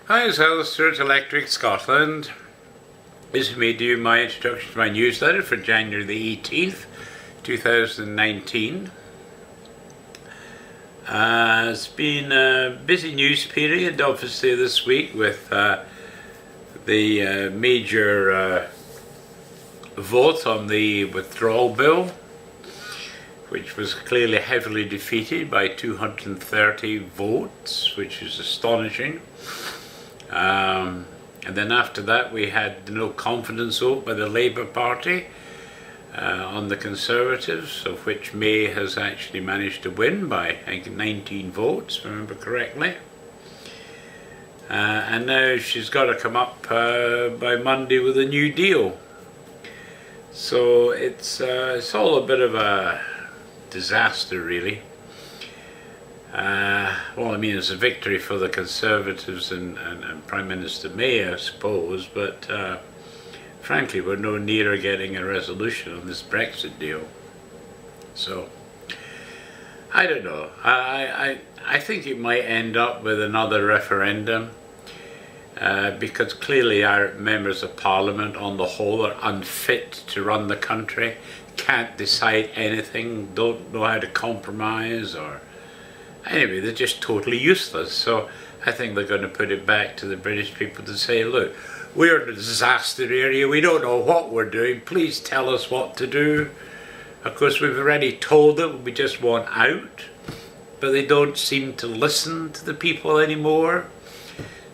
Hi, it's Alistair at Electric Scotland. This is me doing my introduction to my newsletter for January the 18th, 2019. It's been a busy news period, obviously, this week with the major vote on the withdrawal bill, which was clearly heavily defeated by 230 votes, which is astonishing. And then after that we had the no confidence vote by the Labour Party on the Conservatives, of which May has actually managed to win by, I think, 19 votes, if I remember correctly. And now she's got to come up by Monday with a new deal. So it's all a bit of a disaster, really. Well, I mean, it's a victory for the Conservatives and Prime Minister May, I suppose, but frankly, we're no nearer getting a resolution on this Brexit deal. So, I don't know. I think it might end up with another referendum, because clearly our members of Parliament, on the whole, are unfit to run the country, can't decide anything, don't know how to compromise, or anyway, they're just totally useless. So I think they're going to put it back to the British people to say, look, we're in a disaster area, we don't know what we're doing, please tell us what to do. Of course, we've already told them we just want out, but they don't seem to listen to the people anymore.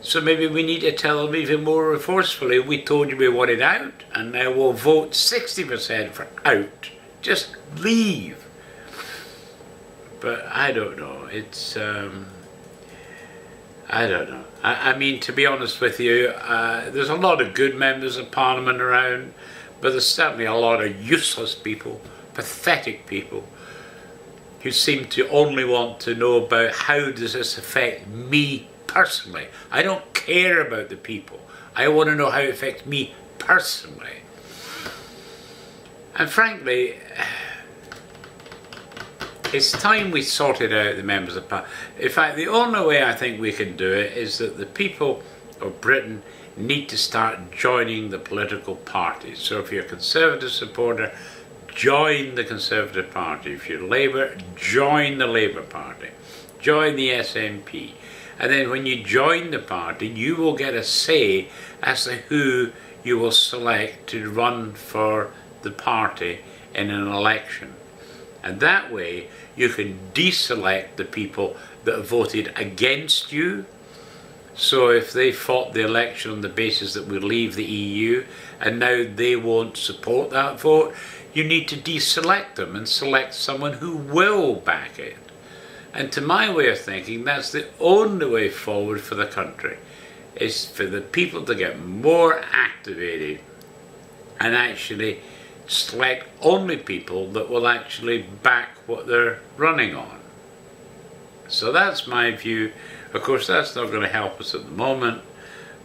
So maybe we need to tell them even more forcefully, we told you we wanted out, and now we'll vote 60% for out. Just leave. But I don't know, it's, I don't know. I mean, to be honest with you, there's a lot of good members of Parliament around, but there's certainly a lot of useless people, pathetic people, who seem to only want to know about how does this affect me personally. I don't care about the people. I want to know how it affects me personally. And frankly, it's time we sorted out the members of Parliament. In fact, the only way I think we can do it is that the people of Britain need to start joining the political parties. So if you're a Conservative supporter, join the Conservative Party. If you're Labour, join the Labour Party. Join the SNP. And then when you join the party, you will get a say as to who you will select to run for the party in an election. And that way, you can deselect the people that have voted against you. So if they fought the election on the basis that we leave the EU and now they won't support that vote, you need to deselect them and select someone who will back it. And to my way of thinking, that's the only way forward for the country, is for the people to get more activated and actually select only people that will actually back what they're running on. So that's my view. Of course, that's not going to help us at the moment,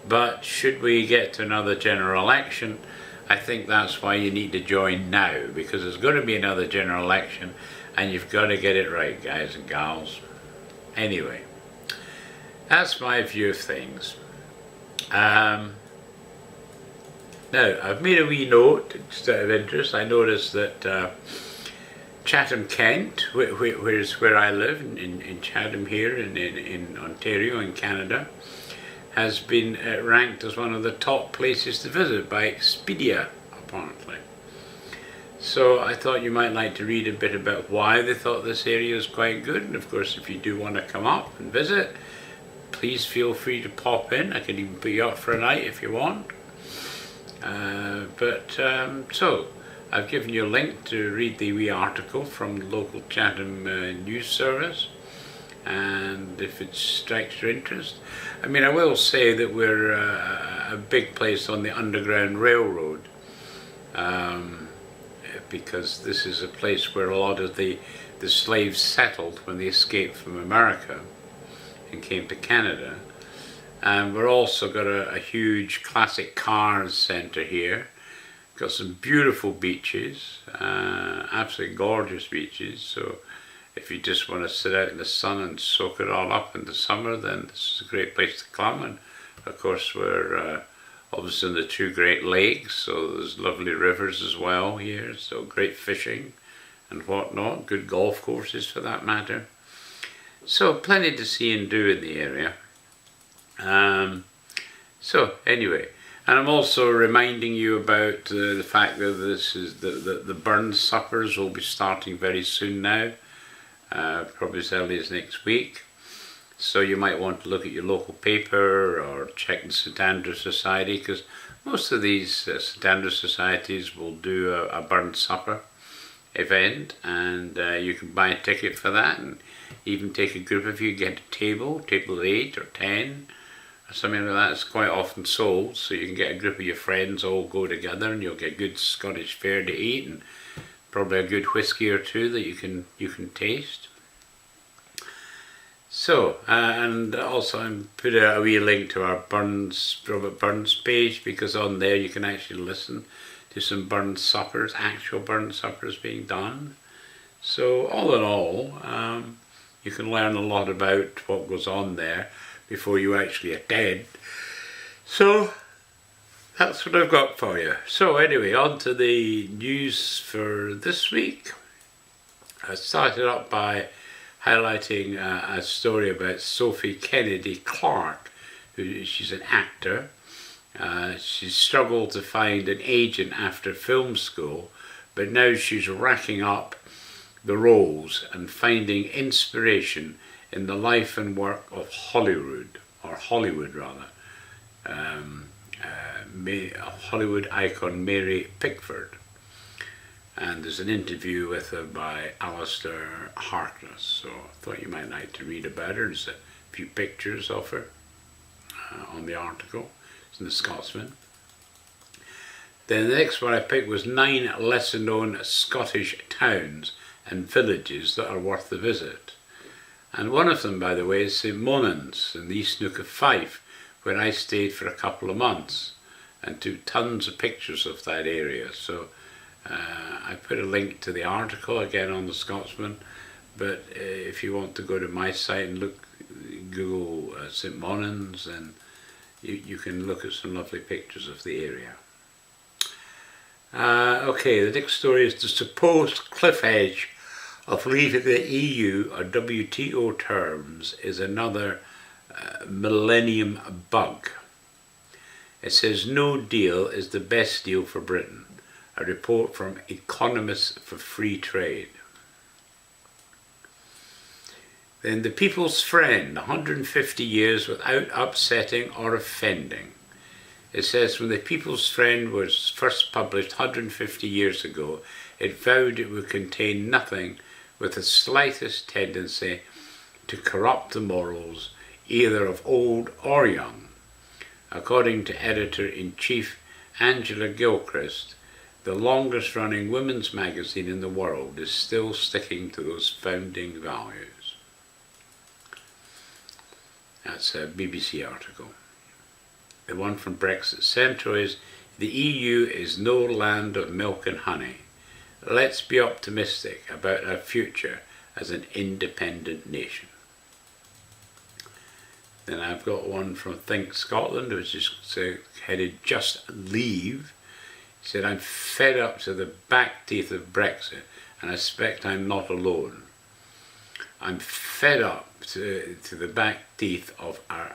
but should we get to another general election, I think that's why you need to join now, because there's going to be another general election and you've got to get it right, guys and gals. Anyway, that's my view of things. Now, I've made a wee note, just out of interest. I noticed that Chatham, Kent, where I live, in Chatham here, in Ontario, in Canada, has been ranked as one of the top places to visit by Expedia, apparently. So I thought you might like to read a bit about why they thought this area is quite good. And of course, if you do want to come up and visit, please feel free to pop in. I can even put you up for a night if you want. So I've given you a link to read the wee article from the local Chatham news service, and if it strikes your interest. I mean, I will say that we're a big place on the Underground Railroad, because this is a place where a lot of the slaves settled when they escaped from America and came to Canada. And we're also got a huge classic cars centre here. Got some beautiful beaches, absolutely gorgeous beaches. So if you just want to sit out in the sun and soak it all up in the summer, then this is a great place to come. And Of course, we're obviously in the two Great Lakes, so there's lovely rivers as well here, so great fishing and whatnot, good golf courses for that matter. So plenty to see and do in the area. So anyway, and I'm also reminding you about the fact that this is the Burns suppers will be starting very soon now, probably as early as next week. So you might want to look at your local paper or check the St Andrews Society, because most of these St Andrews Societies will do a Burns supper event, and you can buy a ticket for that, and even take a group of you, get a table of 8 or 10 or something like that. It's quite often sold, so you can get a group of your friends all go together, and you'll get good Scottish fare to eat, and probably a good whiskey or two that you can taste. So, and also I put a wee link to our Robert Burns page, because on there you can actually listen to some Burns suppers, actual Burns suppers being done. So all in all, you can learn a lot about what goes on there before you actually attend. So that's what I've got for you. So anyway, on to the news for this week. I started up by highlighting a story about Sophie Kennedy Clark, she's an actor. She struggled to find an agent after film school, but now she's racking up the roles and finding inspiration in the life and work of Hollywood rather. Hollywood icon Mary Pickford. And there's an interview with her by Alistair Harkness, so I thought you might like to read about her. There's a few pictures of her on the article. It's in the Scotsman. Then the next one I picked was 9 lesser known Scottish towns and villages that are worth the visit. And one of them, by the way, is St Monans in the East Neuk of Fife, where I stayed for a couple of months and took tons of pictures of that area. So I put a link to the article again on the Scotsman, but if you want to go to my site and Google St Monans, and you can look at some lovely pictures of the area. Okay, the next story is the supposed cliff edge of leaving the EU or WTO terms is another millennium bug. It says no deal is the best deal for Britain. A report from Economists for Free Trade. Then the People's Friend, 150 years without upsetting or offending. It says when the People's Friend was first published 150 years ago, it vowed it would contain nothing with the slightest tendency to corrupt the morals either of old or young. According to Editor-in-Chief Angela Gilchrist, the longest running women's magazine in the world is still sticking to those founding values. That's a BBC article. The one from Brexit Central is, the EU is no land of milk and honey. Let's be optimistic about our future as an independent nation. Then I've got one from Think Scotland, which is headed Just Leave. He said, I'm fed up to the back teeth of Brexit, and I suspect I'm not alone. I'm fed up to the back teeth of our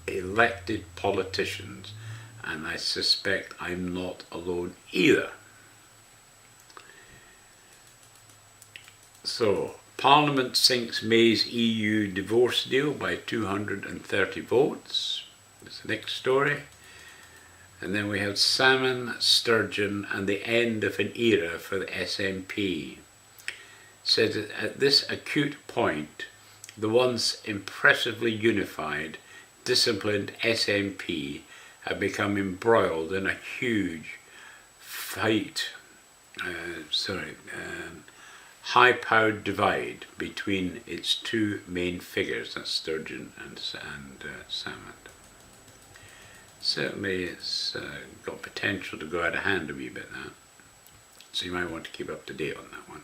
elected politicians, and I suspect I'm not alone either. So, Parliament sinks May's EU divorce deal by 230 votes. That's the next story. And then we have salmon, sturgeon, and the end of an era for the SNP. Said that at this acute point, the once impressively unified, disciplined SNP have become embroiled in a huge high-powered divide between its two main figures, that's sturgeon and salmon. Certainly it's got potential to go out of hand a wee bit, that. So you might want to keep up to date on that one.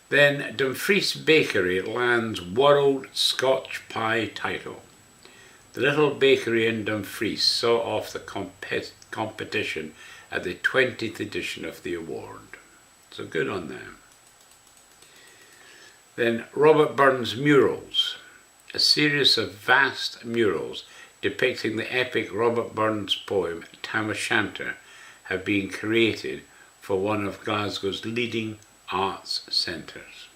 Then Dumfries Bakery lands World Scotch Pie title. The little bakery in Dumfries saw off the competition at the 20th edition of the award. So good on them. Then Robert Burns Murals, a series of vast murals depicting the epic Robert Burns poem Tam O'Shanter have been created for one of Glasgow's leading arts centres.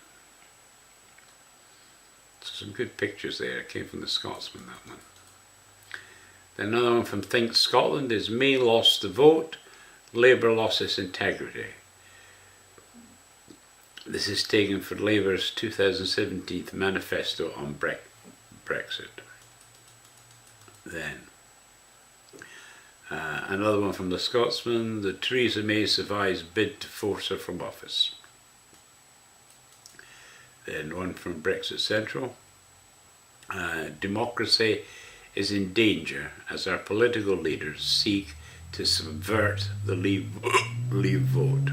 So some good pictures there. It came from the Scotsman, that one. Then another one from Think Scotland is May lost the vote, Labour lost its integrity. This is taken from Labour's 2017 manifesto on Brexit. Then another one from the Scotsman, the Theresa May survives bid to force her from office. Then one from Brexit Central, democracy is in danger as our political leaders seek to subvert the Leave vote.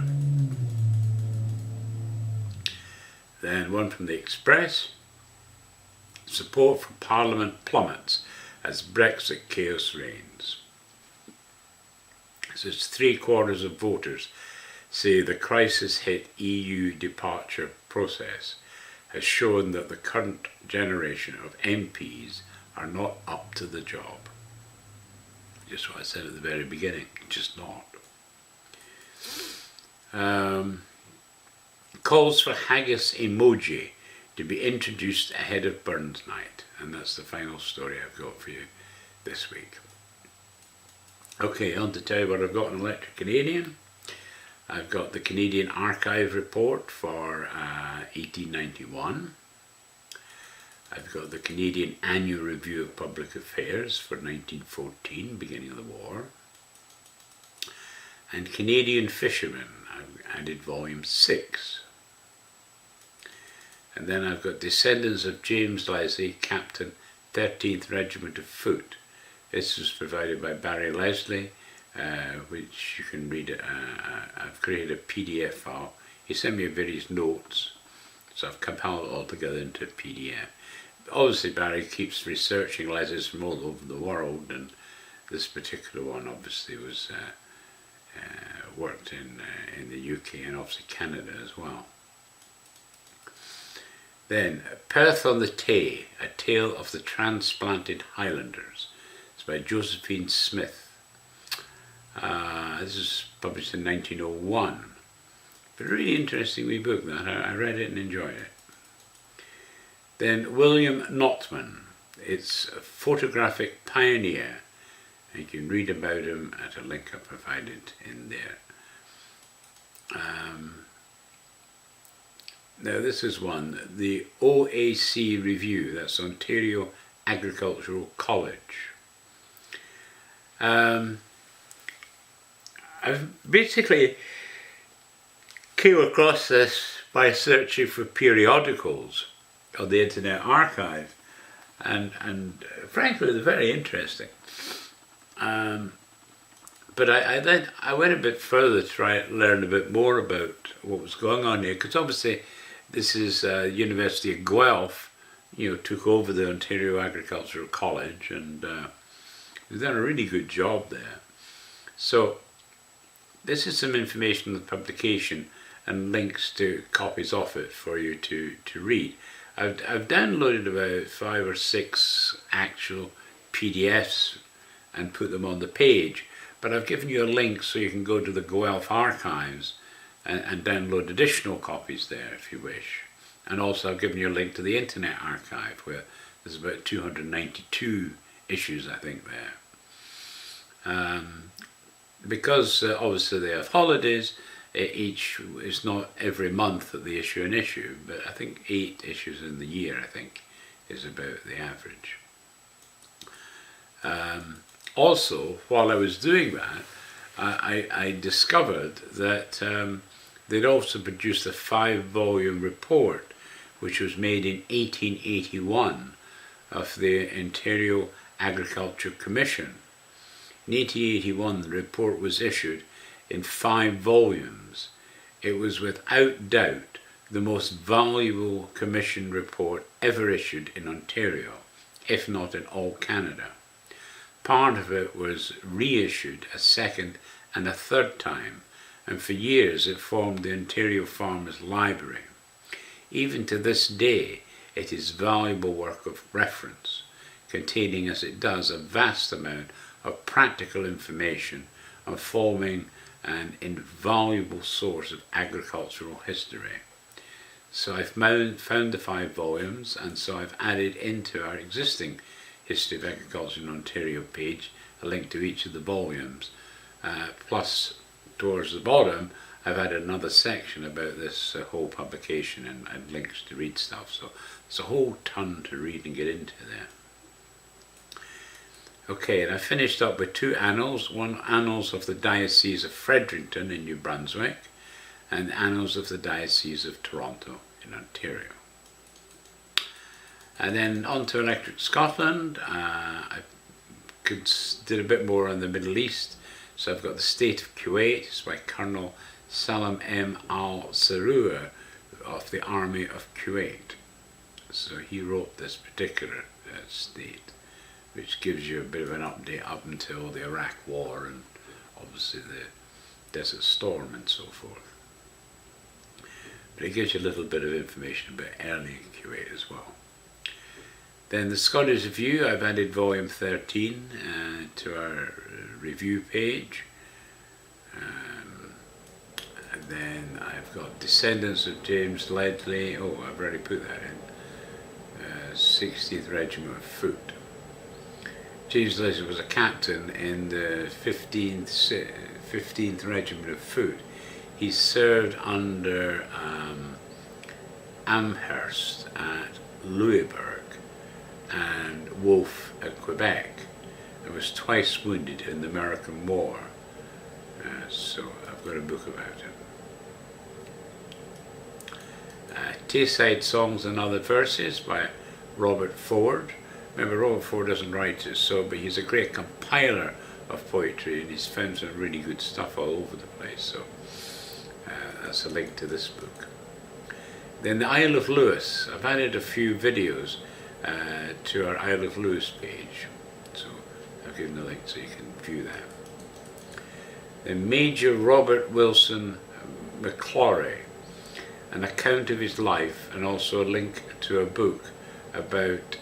Then one from the Express, support for Parliament plummets as Brexit chaos reigns. So it's 3/4 of voters say the crisis-hit EU departure process has shown that the current generation of MPs are not up to the job. Just what I said at the very beginning, just not. Calls for haggis emoji to be introduced ahead of Burns Night, and that's the final story I've got for you this week. Okay, on to tell you what I've got on Electric Canadian. I've got the Canadian Archive report for 1891. I've got the Canadian Annual Review of Public Affairs for 1914, beginning of the war. And Canadian Fishermen, I've added volume 6. And then I've got Descendants of James Leslie, Captain, 13th Regiment of Foot. This was provided by Barry Leslie, which you can read. I've created a PDF file. He sent me various notes, so I've compiled it all together into a PDF. Obviously, Barry keeps researching letters from all over the world, and this particular one obviously was worked in the UK and obviously Canada as well. Then, Perth on the Tay, A Tale of the Transplanted Highlanders. It's by Josephine Smith. This was published in 1901. But a really interesting wee book that. I read it and enjoyed it. Then William Notman. It's a photographic pioneer. And you can read about him at a link I provided in there. Now this is one, the OAC Review, that's Ontario Agricultural College. I've basically came across this by searching for periodicals on the Internet Archive, and frankly they're very interesting. But I went a bit further to try and learn a bit more about what was going on here, because obviously this is University of Guelph, took over the Ontario Agricultural College, and they've done a really good job there. So this is some information on the publication and links to copies of it for you to read. I've downloaded about 5 or 6 actual PDFs and put them on the page, but I've given you a link so you can go to the Guelph Archives and download additional copies there if you wish. And also I've given you a link to the Internet Archive, where there's about 292 issues I think there. Because obviously they have holidays, each is not every that they issue an issue, but I think 8 issues in the year I think is about the average. Also, while I was doing that, I discovered that they'd also produced a 5-volume report which was made in 1881 of the Ontario Agriculture Commission. In 1881 the report was issued in 5 volumes. It was without doubt the most valuable commission report ever issued in Ontario. if not in all Canada. Part of it was reissued a second and a third time, and for years it formed the Ontario Farmers Library. Even to this day, it is a valuable work of reference, containing as it does a vast amount of practical information on forming an invaluable source of agricultural history. So I've found the 5 volumes, and so I've added into our existing History of Agriculture in Ontario page a link to each of the volumes. Plus, towards the bottom, I've added another section about this whole publication and links to read stuff. So there's a whole ton to read and get into there. Okay, and I finished up with 2 annals. One, Annals of the Diocese of Fredericton in New Brunswick, and Annals of the Diocese of Toronto in Ontario. And then on to Electric Scotland. I did a bit more on the Middle East. So I've got The State of Kuwait. It's by Colonel Salam M. al-Sarour of the Army of Kuwait. So he wrote this particular state, which gives you a bit of an update up until the Iraq War and obviously the Desert Storm and so forth. But it gives you a little bit of information about early Kuwait as well. Then the Scottish Review, I've added volume 13 to our review page. And then I've got Descendants of James Ledley. Oh, I've already put that in. 60th Regiment of Foot. James Ledley was a captain in the 15th Regiment of Foot. He served under Amherst at Louisbourg and Wolfe at Quebec, and was twice wounded in the American War. So I've got a book about it. Tayside Songs and Other Verses by Robert Ford. Remember, Robert Ford doesn't write it, but he's a great compiler of poetry, and he's found some really good stuff all over the place. So that's a link to this book. Then the Isle of Lewis. I've added a few videos to our Isle of Lewis page, so I've given the link so you can view that. Then Major Robert Wilson McClory, an account of his life, and also a link to a book about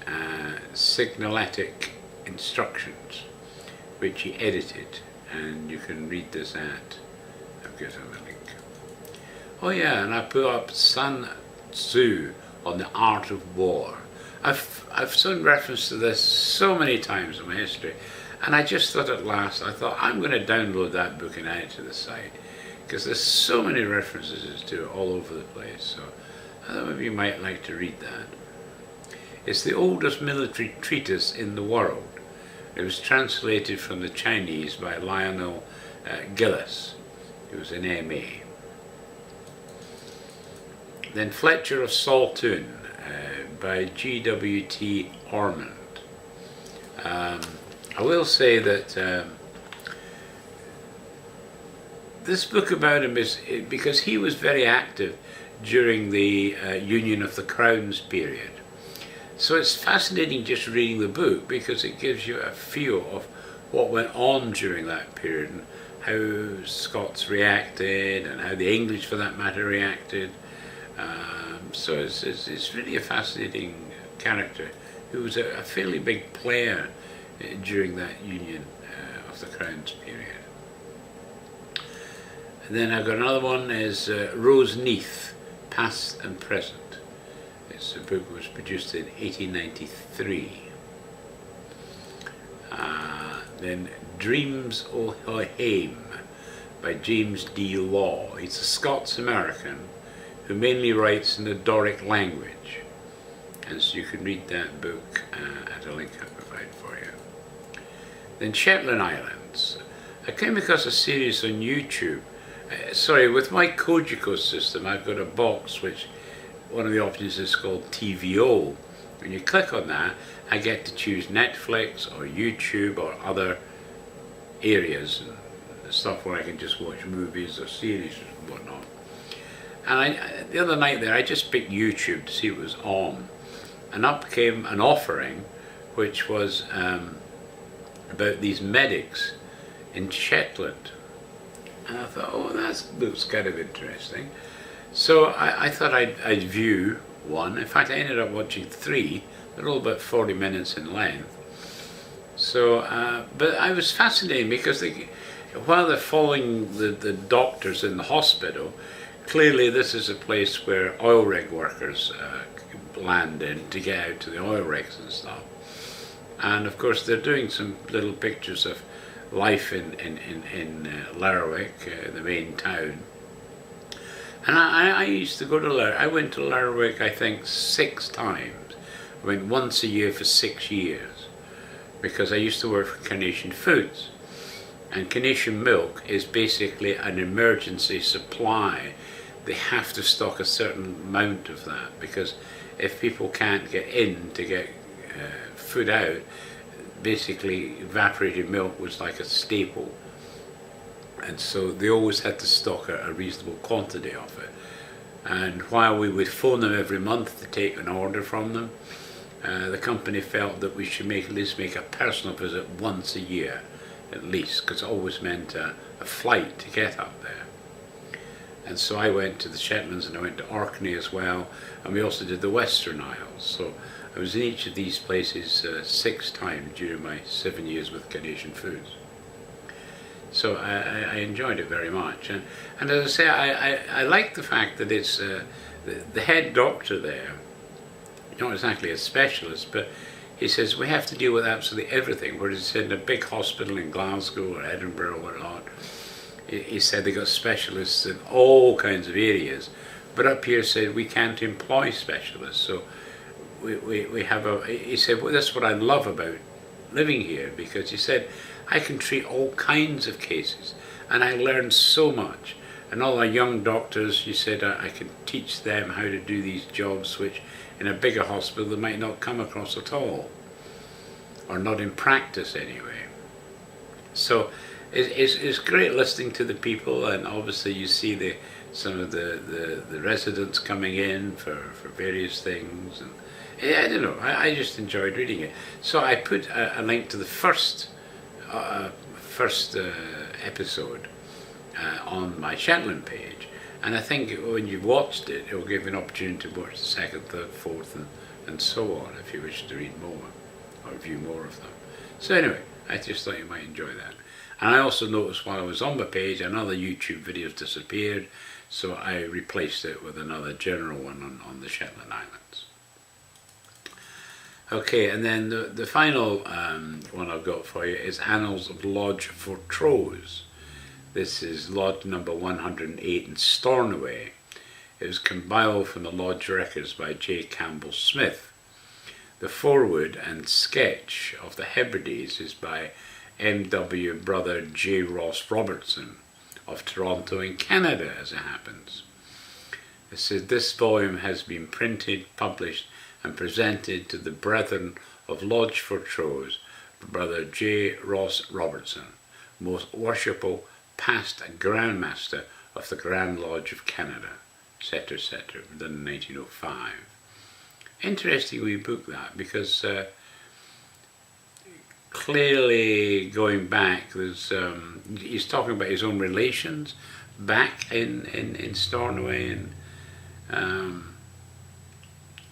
signalétic instructions, which he edited, and you can read this at, I've got a link. Oh yeah, and I put up Sun Tzu on the art of war. I've seen reference to this so many times in my history, and I just thought at last, I'm going to download that book and add it to the site, because there's so many references to it all over the place, so I thought maybe you might like to read that. It's the oldest military treatise in the world. It was translated from the Chinese by Lionel Gillis, who was an MA. Then Fletcher of Saltoun by G.W.T. Ormond. I will say that this book about him is because he was very active during the Union of the Crowns period. So it's fascinating just reading the book, because it gives you a feel of what went on during that period and how Scots reacted and how the English, for that matter, reacted. So it's really a fascinating character who was a fairly big player during that Union of the Crowns period. And then I've got another one, is Rose Neath, Past and Present. It's a book that was produced in 1893. Then Dreams o' Haim by James D. Law. He's a Scots-American who mainly writes in the Doric language. And so you can read that book at a link I provide for you. Then Shetland Islands. I came across a series on YouTube. With my Kojiko system, I've got a box which one of the options is called TVO. When you click on that, I get to choose Netflix or YouTube or other areas and stuff where I can just watch movies or series and whatnot. And the other night there, I just picked YouTube to see what was on, and up came an offering which was about these medics in Shetland. And I thought, oh, that looks kind of interesting. So I thought I'd view one. In fact, I ended up watching 3. They're all about 40 minutes in length. So, but I was fascinated because while they're following the doctors in the hospital, clearly this is a place where oil rig workers land in to get out to the oil rigs and stuff. And of course they're doing some little pictures of life in Lerwick, the main town. And I used to go to Lerwick. I went to Lerwick, I think, 6 times. I went once a year for 6 years because I used to work for Carnation Foods. And Carnation Milk is basically an emergency supply. They have to stock a certain amount of that because if people can't get in to get food out, basically evaporated milk was like a staple. And so they always had to stock a reasonable quantity of it. And while we would phone them every month to take an order from them, the company felt that we should at least make a personal visit once a year, at least, because it always meant a flight to get up there. And so I went to the Shetlands and I went to Orkney as well, and we also did the Western Isles. So I was in each of these places 6 times during my 7 years with Carnation Foods. So I enjoyed it very much. And as I say, I like the fact that it's the head doctor there, not exactly a specialist, but he says we have to deal with absolutely everything. Whereas in a big hospital in Glasgow or Edinburgh or whatnot, he said they got specialists in all kinds of areas, but up here said we can't employ specialists. So we have he said, well, that's what I love about living here, because he said I can treat all kinds of cases and I learned so much. And all our young doctors, he said, I can teach them how to do these jobs which in a bigger hospital they might not come across at all, or not in practice anyway. So it's great listening to the people, and obviously you see some of the residents coming in for various things. And I don't know, I just enjoyed reading it. So I put a link to the first episode on my Shetland page, and I think when you've watched it, it will give you an opportunity to watch the 2nd, 3rd, 4th and so on if you wish to read more or view more of them. So anyway, I just thought you might enjoy that. And I also noticed while I was on my page another YouTube video disappeared, so I replaced it with another general one on the Shetland Islands. Okay, and then the final one I've got for you is Annals of Lodge Fortrose. This is Lodge number 108 in Stornoway. It was compiled from the Lodge records by J. Campbell Smith. The foreword and sketch of the Hebrides is by M.W. brother J. Ross Robertson of Toronto in Canada, as it happens. It says this volume has been printed, published and presented to the Brethren of Lodge Fortrose, brother J. Ross Robertson, most worshipful past Grand Master of the Grand Lodge of Canada, etc., etc., done in 1905. Interesting we book that, because clearly going back, there's he's talking about his own relations back in Stornoway,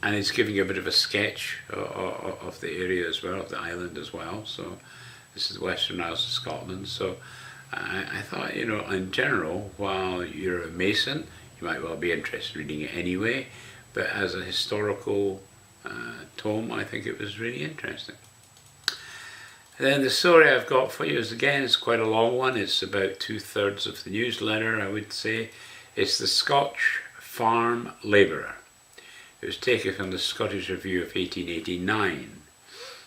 and he's giving a bit of a sketch of the area as well, of the island as well. So this is the Western Isles of Scotland. So I thought, you know, in general, while you're a Mason, you might well be interested in reading it anyway, but as a historical tome, I think it was really interesting. And then the story I've got for you is, again, it's quite a long one. It's about 2/3 of the newsletter, I would say. It's the Scotch Farm Labourer. It was taken from the Scottish Review of 1889,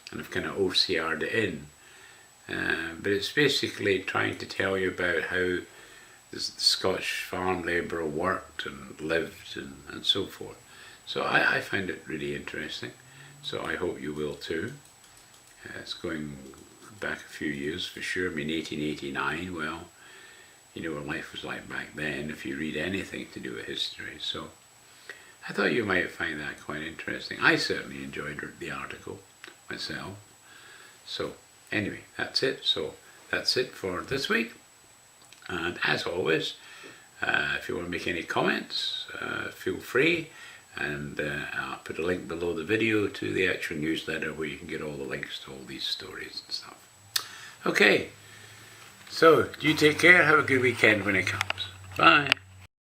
and I've kind of OCR'd it in. But it's basically trying to tell you about how the Scotch farm labourer worked and lived and so forth. So I find it really interesting, so I hope you will too. It's going back a few years for sure. I mean, 1889, well, you know what life was like back then if you read anything to do with history. So I thought you might find that quite interesting. I certainly enjoyed the article myself. So anyway, that's it. So that's it for this week. And as always, if you want to make any comments, feel free. And I'll put a link below the video to the actual newsletter where you can get all the links to all these stories and stuff. Okay, so you take care. Have a good weekend when it comes. Bye.